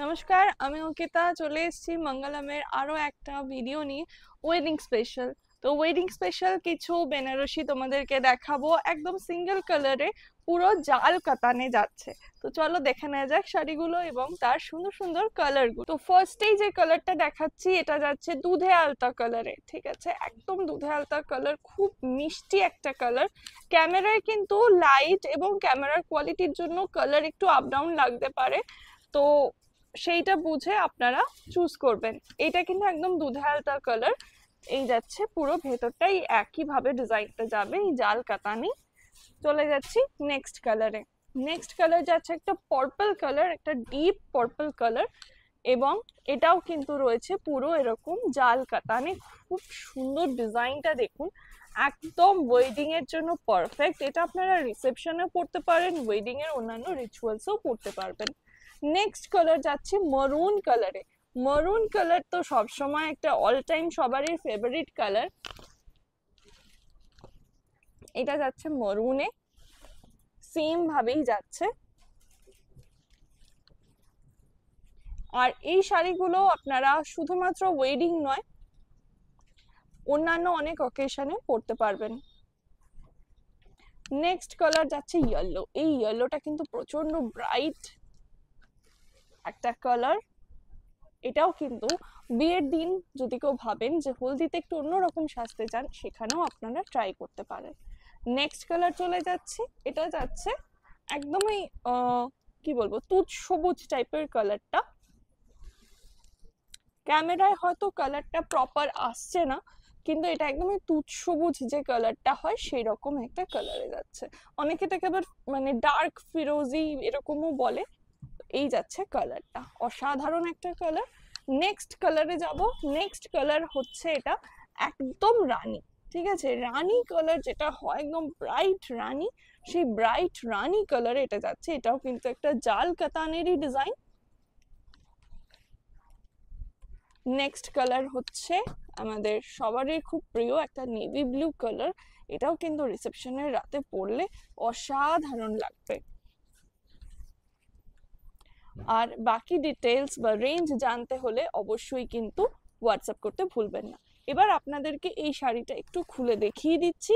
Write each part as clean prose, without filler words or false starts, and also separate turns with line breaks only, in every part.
নমস্কার, আমি অঙ্কিতা চলে এসেছি মঙ্গলমের আরো একটা ভিডিও নিয়ে ওয়েডিং স্পেশাল। তো ওয়েডিং স্পেশাল কিছু বেনারসি তোমাদেরকে দেখাবো, একদম সিঙ্গেল কালারে পুরো জাল কাতানে যাচ্ছে। তো চলো দেখে নেওয়া যাক শাড়িগুলো এবং তার সুন্দর সুন্দর কালারগুলো। তো ফার্স্টেই যে কালারটা দেখাচ্ছি এটা যাচ্ছে দুধে আলতা কালারে, ঠিক আছে, একদম দুধে আলতা কালার, খুব মিষ্টি একটা কালার। ক্যামেরায় কিন্তু লাইট এবং ক্যামেরার কোয়ালিটির জন্য কালার একটু আপ ডাউন লাগতে পারে, তো সেইটা বুঝে আপনারা চুজ করবেন। এটা কিন্তু একদম দুধে আলতা কালার, এই যাচ্ছে পুরো ভেতরটাই একই ভাবে ডিজাইনটা যাবে এই জাল কাতানি। চলে যাচ্ছি নেক্সট কালারে। নেক্সট কালার যাচ্ছে একটা পার্পল কালার, একটা ডিপ পার্পল কালার, এবং এটাও কিন্তু রয়েছে পুরো এরকম জাল কাতানে। খুব সুন্দর ডিজাইনটা দেখুন, একদম ওয়েডিং এর জন্য পারফেক্ট। এটা আপনারা রিসেপশনে পড়তে পারেন, ওয়েডিং এর অন্যান্য রিচুয়ালসও পড়তে পারবেন। নেক্সট কালার যাচ্ছে মারুন কালারে। মারুন কালার তো সবসময় একটা অল টাইম সবারই ফেভারিট কালার। এটা যাচ্ছে মারুনে, সেম ভাবেই যাচ্ছে। আর এই শাড়িগুলো আপনারা শুধুমাত্র ওয়েডিং নয়, অন্যান্য অনেক অকেশনে পড়তে পারবেন। নেক্সট কালার যাচ্ছে ইয়েলো। এই ইয়েলোটা কিন্তু প্রচন্ড ব্রাইট একটা কালার। এটাও কিন্তু বিয়ের দিন যদি কেউ ভাবেন যে হলদিতে একটু অন্যরকম সাজতে চান, সেখানেও আপনারা ট্রাই করতে পারেন। নেক্সট কালার চলে যাচ্ছে, এটা যাচ্ছে একদমই কি বলবো, তুঁত সবুজ টাইপের কালারটা। ক্যামেরায় হয়তো কালারটা প্রপার আসছে না, কিন্তু এটা একদমই তুঁত সবুজ যে কালারটা হয় সেই রকম একটা কালারে যাচ্ছে। অনেকে এটাকে আবার মানে ডার্ক ফিরোজি এরকমও বলে। এই যাচ্ছে কালারটা, অসাধারণ একটা কালার। নেক্সট কালারে যাব। নেক্সট কালার হচ্ছে এটা একদম রানী, ঠিক আছে, রানী কালার যেটা হয় একদম ব্রাইট রানী, সেই ব্রাইট রানী কালারে এটা যাচ্ছে। এটাও কিন্তু একটা জাল কাতানেরই ডিজাইন। নেক্সট কালার হচ্ছে আমাদের সবারই খুব প্রিয় একটা নেভি ব্লু কালার। এটাও কিন্তু রিসেপশনের রাতে পরলে অসাধারণ লাগবে। আর বাকি ডিটেলস বা রেঞ্জ জানতে হলে অবশ্যই কিন্তু হোয়াটসঅ্যাপ করতে ভুলবেন না। এবার আপনাদেরকে এই শাড়িটা একটু খুলে দেখিয়ে দিচ্ছি।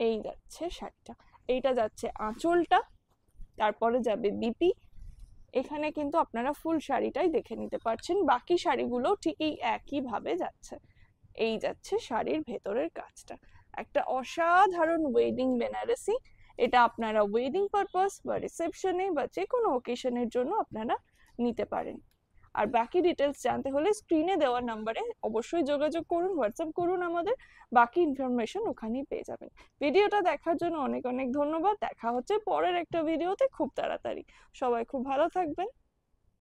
এই যাচ্ছে শাড়িটা, এইটা যাচ্ছে আঁচলটা, তারপরে যাবে বিপি। এখানে কিন্তু আপনারা ফুল শাড়িটাই দেখে নিতে পারছেন, বাকি শাড়িগুলো ঠিক এই একই ভাবে যাচ্ছে। এই যাচ্ছে শাড়ির ভেতরের কাজটা, একটা অসাধারণ ওয়েডিং বেনারসি। এটা আপনারা ওয়েডিং পারপাস বা রিসেপশনে বা যে কোনো অকেশনের জন্য আপনারা নিতে পারেন। আর বাকি ডিটেলস জানতে হলে স্ক্রিনে দেওয়া নাম্বারে অবশ্যই যোগাযোগ করুন, হোয়াটসঅ্যাপ করুন আমাদের, বাকি ইনফরমেশন ওখানেই পেয়ে যাবেন। ভিডিওটা দেখার জন্য অনেক অনেক ধন্যবাদ। দেখা হচ্ছে পরের একটা ভিডিওতে খুব তাড়াতাড়ি। সবাই খুব ভালো থাকবেন।